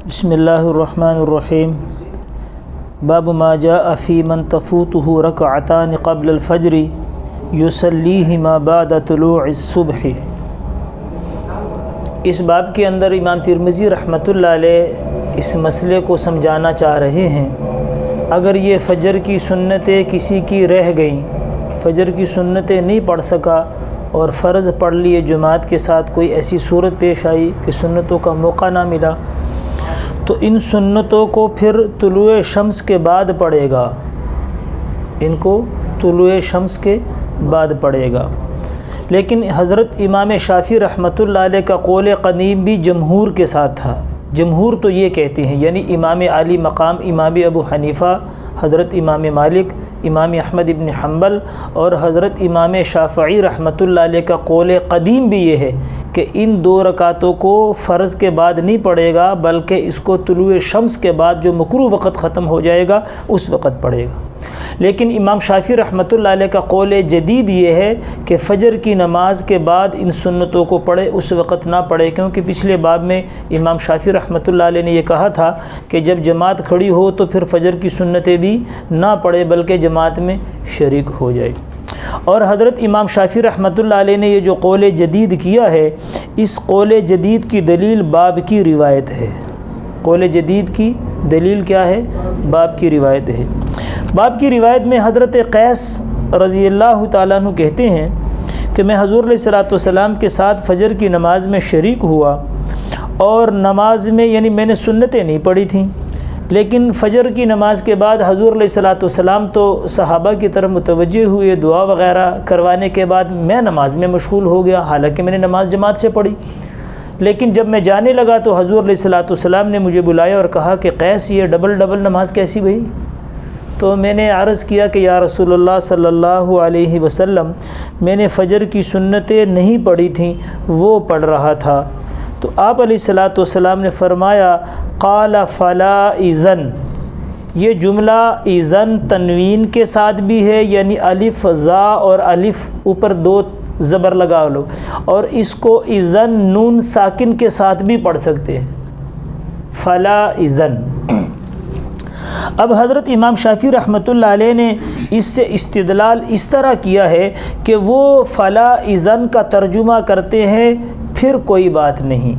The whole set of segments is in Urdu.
بسم اللہ الرحمن الرحیم باب ما جاء فی من تفوتہ رکعتان قبل الفجر یصلیہما بعد طلوع الصبح۔ اس باب کے اندر امام ترمذی رحمۃ اللہ علیہ اس مسئلے کو سمجھانا چاہ رہے ہیں۔ اگر یہ فجر کی سنتیں کسی کی رہ گئیں، فجر کی سنتیں نہیں پڑھ سکا اور فرض پڑھ لیے جماعت کے ساتھ، کوئی ایسی صورت پیش آئی کہ سنتوں کا موقع نہ ملا، تو ان سنتوں کو پھر طلوع شمس کے بعد پڑھے گا، ان کو طلوع شمس کے بعد پڑھے گا۔ لیکن حضرت امام شافعی رحمۃ اللہ علیہ کا قول قدیم بھی جمہور کے ساتھ تھا۔ جمہور تو یہ کہتے ہیں، یعنی امام عالی مقام امام ابو حنیفہ، حضرت امام مالک، امام احمد ابن حنبل اور حضرت امام شافعی رحمۃ اللہ علیہ کا قول قدیم بھی یہ ہے کہ ان 2 رکعتوں کو فرض کے بعد نہیں پڑھے گا، بلکہ اس کو طلوع شمس کے بعد جو مکروہ وقت ختم ہو جائے گا اس وقت پڑھے گا۔ لیکن امام شافعی رحمۃ اللہ علیہ کا قول جدید یہ ہے کہ فجر کی نماز کے بعد ان سنتوں کو پڑھے، اس وقت نہ پڑھے، کیونکہ پچھلے باب میں امام شافعی رحمۃ اللہ علیہ نے یہ کہا تھا کہ جب جماعت کھڑی ہو تو پھر فجر کی سنتیں بھی نہ پڑھے بلکہ جماعت میں شریک ہو جائے۔ اور حضرت امام شافعی رحمۃ اللہ علیہ نے یہ جو قول جدید کیا ہے، اس قول جدید کی دلیل باب کی روایت ہے۔ قول جدید کی دلیل کیا ہے؟ باب کی روایت ہے۔ باب کی روایت میں حضرت قیس رضی اللہ تعالیٰ عنہ کہتے ہیں کہ میں حضور علیہ الصلوۃ والسلام کے ساتھ فجر کی نماز میں شریک ہوا، اور نماز میں یعنی میں نے سنتیں نہیں پڑھی تھیں، لیکن فجر کی نماز کے بعد حضور علیہ الصلوۃ والسلام تو صحابہ کی طرف متوجہ ہوئے، دعا وغیرہ کروانے کے بعد میں نماز میں مشغول ہو گیا، حالانکہ میں نے نماز جماعت سے پڑھی۔ لیکن جب میں جانے لگا تو حضور علیہ الصلوۃ والسلام نے مجھے بلایا اور کہا کہ قیس یہ ڈبل نماز کیسی بھئی؟ تو میں نے عرض کیا کہ یا رسول اللہ صلی اللہ علیہ وسلم، میں نے فجر کی سنتیں نہیں پڑھی تھیں، وہ پڑھ رہا تھا۔ تو آپ علیہ الصلوۃ والسلام نے فرمایا قال فلا اذن، یہ جملہ اذن تنوین کے ساتھ بھی ہے، یعنی الف زا اور الف اوپر 2 زبر لگا لو، اور اس کو اذن نون ساکن کے ساتھ بھی پڑھ سکتے ہیں، فلا اذن۔ اب حضرت امام شافعی رحمۃ اللہ علیہ نے اس سے استدلال اس طرح کیا ہے کہ وہ فلا اذن کا ترجمہ کرتے ہیں پھر کوئی بات نہیں۔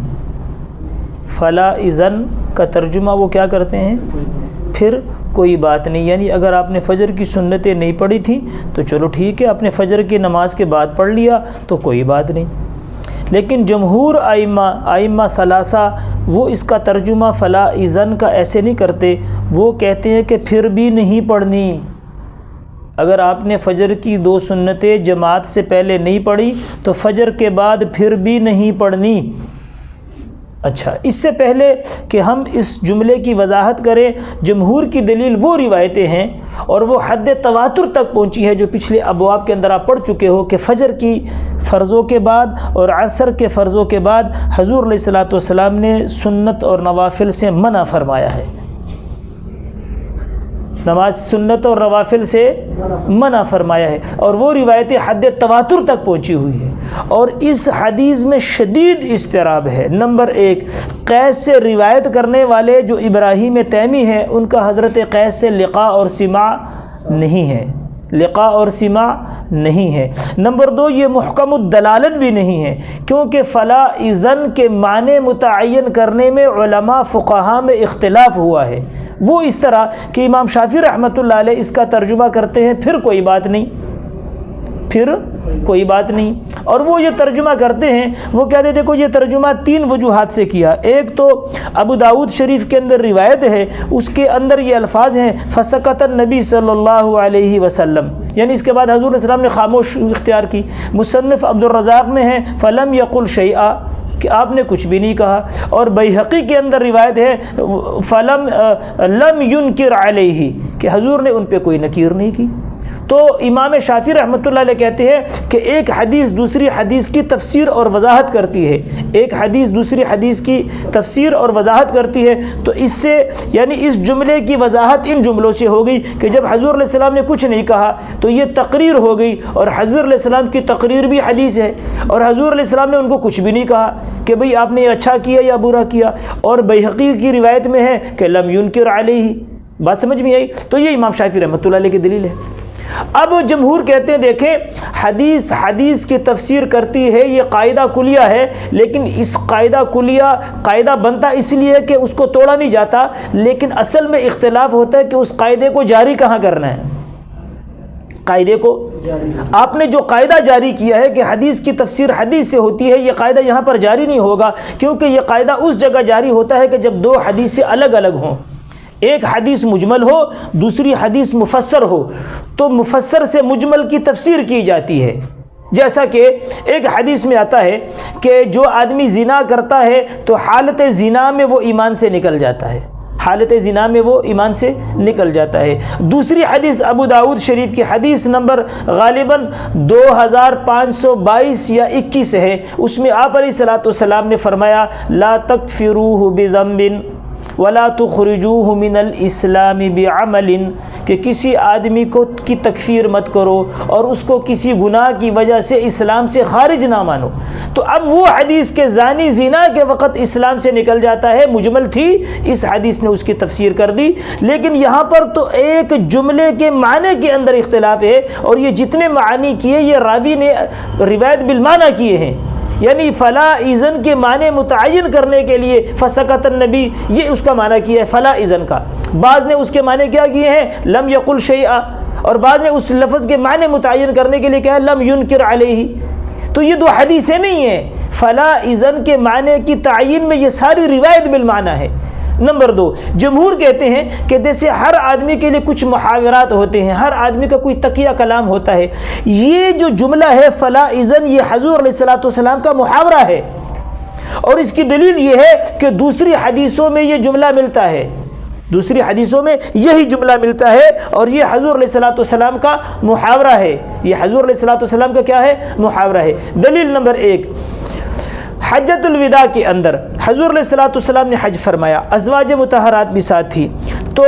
فلا اذن کا ترجمہ وہ کیا کرتے ہیں؟ پھر کوئی بات نہیں، یعنی اگر آپ نے فجر کی سنتیں نہیں پڑھی تھیں تو چلو ٹھیک ہے، آپ نے فجر کی نماز کے بعد پڑھ لیا تو کوئی بات نہیں۔ لیکن جمہور ائمہ ثلاثہ وہ اس کا ترجمہ فلا اذن کا ایسے نہیں کرتے، وہ کہتے ہیں کہ پھر بھی نہیں پڑھنی۔ اگر آپ نے فجر کی 2 سنتیں جماعت سے پہلے نہیں پڑھی تو فجر کے بعد پھر بھی نہیں پڑھنی۔ اچھا، اس سے پہلے کہ ہم اس جملے کی وضاحت کریں، جمہور کی دلیل وہ روایتیں ہیں اور وہ حد تواتر تک پہنچی ہے جو پچھلے ابواب کے اندر آپ پڑھ چکے ہو کہ فجر کی فرضوں کے بعد اور عصر کے فرضوں کے بعد حضور علیہ الصلوۃ والسلام نے سنت اور نوافل سے منع فرمایا ہے، نماز سنت اور نوافل سے منع فرمایا ہے، اور وہ روایتیں حد تواتر تک پہنچی ہوئی ہے۔ اور اس حدیث میں شدید اضطراب ہے۔ نمبر 1، قیس سے روایت کرنے والے جو ابراہیم تیمی ہیں، ان کا حضرت قیس سے لقاء اور سماع نہیں ہے، لقاء اور سماع نہیں ہے۔ نمبر 2، یہ محکم الدلالت بھی نہیں ہے، کیونکہ فلا اذن کے معنی متعین کرنے میں علماء فقہاء میں اختلاف ہوا ہے۔ وہ اس طرح کہ امام شافعی رحمۃ اللہ علیہ اس کا ترجمہ کرتے ہیں پھر کوئی بات نہیں، پھر کوئی بات نہیں، اور وہ یہ ترجمہ کرتے ہیں، وہ کہتے ہیں دیکھو یہ ترجمہ 3 وجوہات سے کیا۔ ایک تو ابو داؤد شریف کے اندر روایت ہے، اس کے اندر یہ الفاظ ہیں فسکت النبی صلی اللہ علیہ وسلم، یعنی اس کے بعد حضور علیہ السلام نے خاموش اختیار کی۔ مصنف عبدالرزاق میں ہے فلم یقل شیئا، کہ آپ نے کچھ بھی نہیں کہا۔ اور بیہقی کے اندر روایت ہے لم ینکر علیہ، کہ حضور نے ان پہ کوئی نکیر نہیں کی۔ تو امام شافعی رحمۃ اللہ علیہ کہتے ہیں کہ ایک حدیث دوسری حدیث کی تفسیر اور وضاحت کرتی ہے، ایک حدیث دوسری حدیث کی تفسیر اور وضاحت کرتی ہے، تو اس سے یعنی اس جملے کی وضاحت ان جملوں سے ہو گئی کہ جب حضور علیہ السلام نے کچھ نہیں کہا تو یہ تقریر ہو گئی، اور حضور علیہ السلام کی تقریر بھی حدیث ہے، اور حضور علیہ السلام نے ان کو کچھ بھی نہیں کہا کہ بھئی آپ نے اچھا کیا یا برا کیا، اور بیہقی کی روایت میں ہے کہ لم ينکر علیہ، بات سمجھ میں آئی؟ تو یہ امام شافعی رحمۃ اللہ علیہ کی دلیل ہے۔ اب جمہور کہتے ہیں دیکھیں حدیث کی تفسیر کرتی ہے، یہ قاعدہ کلیہ ہے، لیکن اس قاعدہ بنتا اس لیے کہ اس کو توڑا نہیں جاتا، لیکن اصل میں اختلاف ہوتا ہے کہ اس قاعدے کو جاری کہاں کرنا ہے۔ قاعدے کو آپ نے جو قاعدہ جاری کیا ہے کہ حدیث کی تفسیر حدیث سے ہوتی ہے، یہ قاعدہ یہاں پر جاری نہیں ہوگا، کیونکہ یہ قاعدہ اس جگہ جاری ہوتا ہے کہ جب دو حدیثیں الگ الگ ہوں، ایک حدیث مجمل ہو دوسری حدیث مفسر ہو، تو مفسر سے مجمل کی تفسیر کی جاتی ہے۔ جیسا کہ ایک حدیث میں آتا ہے کہ جو آدمی زنا کرتا ہے تو حالت زنا میں وہ ایمان سے نکل جاتا ہے، حالت زنا میں وہ ایمان سے نکل جاتا ہے۔ دوسری حدیث ابو داؤد شریف کی حدیث نمبر غالباً 2522 یا 21 ہے، اس میں آپ علیہ السلام نے فرمایا لا تکفروہ بذنب ولا تخرجوہ من الاسلام بعمل، کہ کسی آدمی کی تکفیر مت کرو اور اس کو کسی گناہ کی وجہ سے اسلام سے خارج نہ مانو۔ تو اب وہ حدیث کے زانی زنا کے وقت اسلام سے نکل جاتا ہے، مجمل تھی، اس حدیث نے اس کی تفسیر کر دی، لیکن یہاں پر تو ایک جملے کے معنی کے اندر اختلاف ہے، اور یہ جتنے معانی کیے یہ راوی نے روایت بالمعنی کیے ہیں، یعنی فلا اذن کے معنی متعین کرنے کے لیے فسکت النبی، یہ اس کا معنی کیا ہے فلا اذن کا۔ بعض نے اس کے معنی کیا کیے ہیں لم یقل شیئا، اور بعض نے اس لفظ کے معنی متعین کرنے کے لیے کیا ہے لم ینکر علیہ۔ تو یہ دو حدیثیں نہیں ہیں، فلا اذن کے معنی کی تعین میں یہ ساری روایت بالمعنی ہے۔ نمبر 2، جمہور کہتے ہیں کہ جیسے ہر آدمی کے لیے کچھ محاورات ہوتے ہیں، ہر آدمی کا کوئی تقیہ کلام ہوتا ہے، یہ جو جملہ ہے فلا اذن یہ حضور علیہ السلام کا محاورہ ہے، اور اس کی دلیل یہ ہے کہ دوسری حدیثوں میں یہ جملہ ملتا ہے، دوسری حدیثوں میں یہی جملہ ملتا ہے، اور یہ حضور علیہ السلام کا محاورہ ہے، یہ حضور علیہ السلام کا کیا ہے محاورہ ہے۔ دلیل نمبر 1، حجۃ الوداع کے اندر حضور علیہ السلام نے حج فرمایا، ازواج مطہرات بھی ساتھ تھی، تو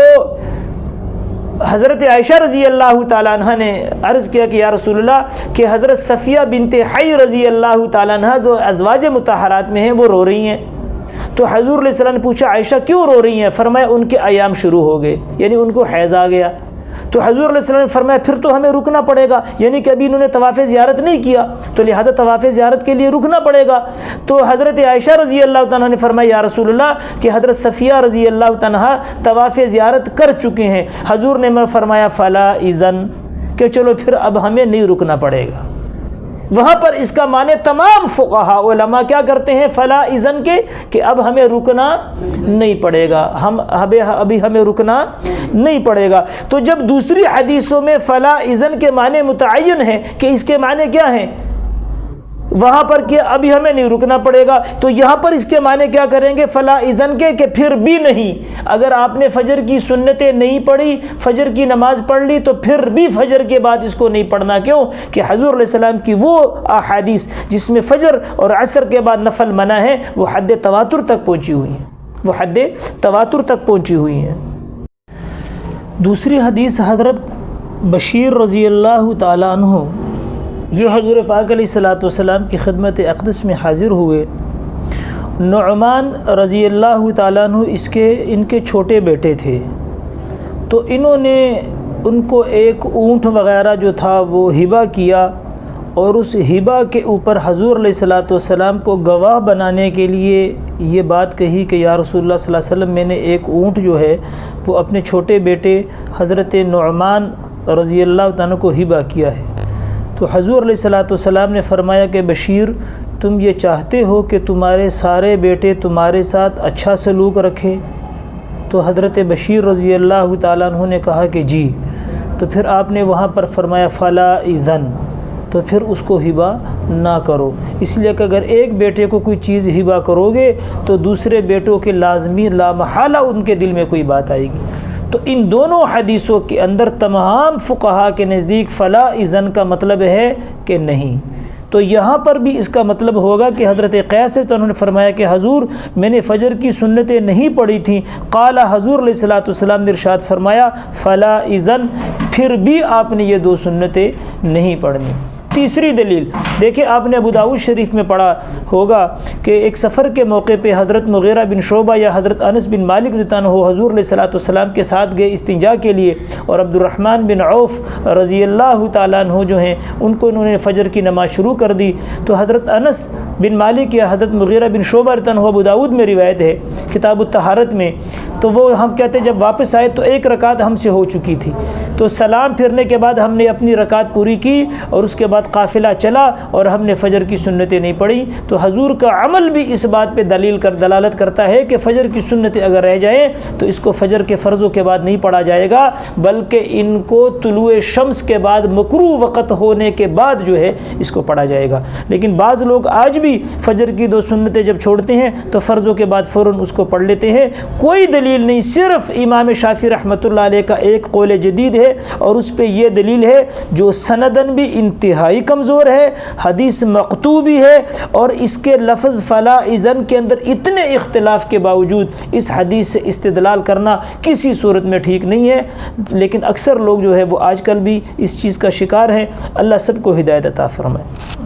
حضرت عائشہ رضی اللہ تعالیٰ عنہ نے عرض کیا کہ یا رسول اللہ، کہ حضرت صفیہ بنت حی رضی اللہ تعالیٰ عنہ جو ازواج مطہرات میں ہیں وہ رو رہی ہیں۔ تو حضور علیہ السلام نے پوچھا عائشہ کیوں رو رہی ہیں؟ فرمایا ان کے ایام شروع ہو گئے، یعنی ان کو حیض آ گیا۔ تو حضور علیہ السلام نے فرمایا پھر تو ہمیں رکنا پڑے گا، یعنی کہ ابھی انہوں نے طواف زیارت نہیں کیا، تو لہذا طواف زیارت کے لیے رکنا پڑے گا۔ تو حضرت عائشہ رضی اللہ تعالیٰ نے فرمایا یا رسول اللہ، کہ حضرت صفیہ رضی اللہ تعالیٰ طواف زیارت کر چکے ہیں۔ حضور نے فرمایا فلا اذن، کہ چلو پھر اب ہمیں نہیں رکنا پڑے گا۔ وہاں پر اس کا معنی تمام فقہاء علماء کیا کرتے ہیں فلا اذن کے، کہ اب ہمیں رکنا نہیں پڑے گا، ابھی ہمیں رکنا نہیں پڑے گا۔ تو جب دوسری حدیثوں میں فلا اذن کے معنی متعین ہیں کہ اس کے معنی کیا ہیں، وہاں پر کہ ابھی ہمیں نہیں رکنا پڑے گا، تو یہاں پر اس کے معنی کیا کریں گے فلا اذن کے، کہ پھر بھی نہیں، اگر آپ نے فجر کی سنتیں نہیں پڑھی، فجر کی نماز پڑھ لی، تو پھر بھی فجر کے بعد اس کو نہیں پڑھنا۔ کیوں؟ کہ حضور علیہ السلام کی وہ احادیث جس میں فجر اور عصر کے بعد نفل منع ہے وہ حد تواتر تک پہنچی ہوئی ہیں، وہ حد تواتر تک پہنچی ہوئی ہیں۔ دوسری حدیث حضرت بشیر رضی اللہ تعالیٰ عنہ، یہ حضور پاک علیہ السلام کی خدمت اقدس میں حاضر ہوئے۔ نعمان رضی اللہ تعالیٰ عنہ ان کے چھوٹے بیٹے تھے، تو انہوں نے ان کو ایک اونٹ وغیرہ جو تھا وہ ہبہ کیا، اور اس ہبہ کے اوپر حضور علیہ السلام کو گواہ بنانے کے لیے یہ بات کہی کہ یا رسول اللہ صلی اللہ علیہ وسلم، میں نے ایک اونٹ جو ہے وہ اپنے چھوٹے بیٹے حضرت نعمان رضی اللہ تعالیٰ کو ہبہ کیا ہے۔ تو حضور علیہ السلام نے فرمایا کہ بشیر، تم یہ چاہتے ہو کہ تمہارے سارے بیٹے تمہارے ساتھ اچھا سلوک رکھیں؟ تو حضرت بشیر رضی اللہ تعالیٰ عنہ نے کہا کہ جی۔ تو پھر آپ نے وہاں پر فرمایا فلا اذن، تو پھر اس کو ہبہ نہ کرو، اس لیے کہ اگر ایک بیٹے کو کوئی چیز ہبہ کرو گے تو دوسرے بیٹوں کے لازمی لا محالہ ان کے دل میں کوئی بات آئے گی۔ تو ان دونوں حدیثوں کے اندر تمام فقہا کے نزدیک فلا اذن کا مطلب ہے کہ نہیں۔ تو یہاں پر بھی اس کا مطلب ہوگا کہ حضرت قیس تو انہوں نے فرمایا کہ حضور میں نے فجر کی سنتیں نہیں پڑھی تھیں، قال حضور علیہ الصلوۃ والسلام نے ارشاد فرمایا فلا اذن، پھر بھی آپ نے یہ 2 سنتیں نہیں پڑھنی۔ تیسری دلیل دیکھیں، آپ نے ابو داؤد شریف میں پڑھا ہوگا کہ ایک سفر کے موقع پہ حضرت مغیرہ بن شعبہ یا حضرت انس بن مالک رضی اللہ عنہ حضور علیہ الصلوۃ والسلام کے ساتھ گئے استنجا کے لیے، اور عبد الرحمن بن عوف رضی اللہ تعالیٰ عنہ جو ہیں ان کو انہوں نے فجر کی نماز شروع کر دی، تو حضرت انس بن مالک یا حضرت مغیرہ بن شعبہ رضی اللہ عنہ ابو داؤد میں روایت ہے کتاب الطہارت میں، تو وہ ہم کہتے ہیں جب واپس آئے تو 1 رکعت ہم سے ہو چکی تھی، تو سلام پھرنے کے بعد ہم نے اپنی رکعت پوری کی اور اس کے بعد قافلہ چلا اور ہم نے فجر کی سنتیں نہیں پڑھی۔ تو حضور کا عمل بھی اس بات پہ دلالت کرتا ہے کہ فجر کی سنتیں اگر رہ جائیں تو اس کو فجر کے فرضوں کے بعد نہیں پڑھا جائے گا، بلکہ ان کو طلوع شمس کے بعد مکروہ وقت ہونے کے بعد جو ہے اس کو پڑھا جائے گا۔ لیکن بعض لوگ آج بھی فجر کی 2 سنتیں جب چھوڑتے ہیں تو فرضوں کے بعد فوراً اس کو پڑھ لیتے ہیں۔ کوئی دلیل نہیں، صرف امام شافعی رحمۃ اللہ علیہ کا ایک قول جدید ہے، اور اس پہ یہ دلیل ہے جو سندن بھی انتہائی کمزور ہے، حدیث مقطوع بھی ہے، اور اس کے لفظ فلا اذن کے اندر اتنے اختلاف کے باوجود اس حدیث سے استدلال کرنا کسی صورت میں ٹھیک نہیں ہے۔ لیکن اکثر لوگ جو ہے وہ آج کل بھی اس چیز کا شکار ہیں۔ اللہ سب کو ہدایت عطا فرمائے۔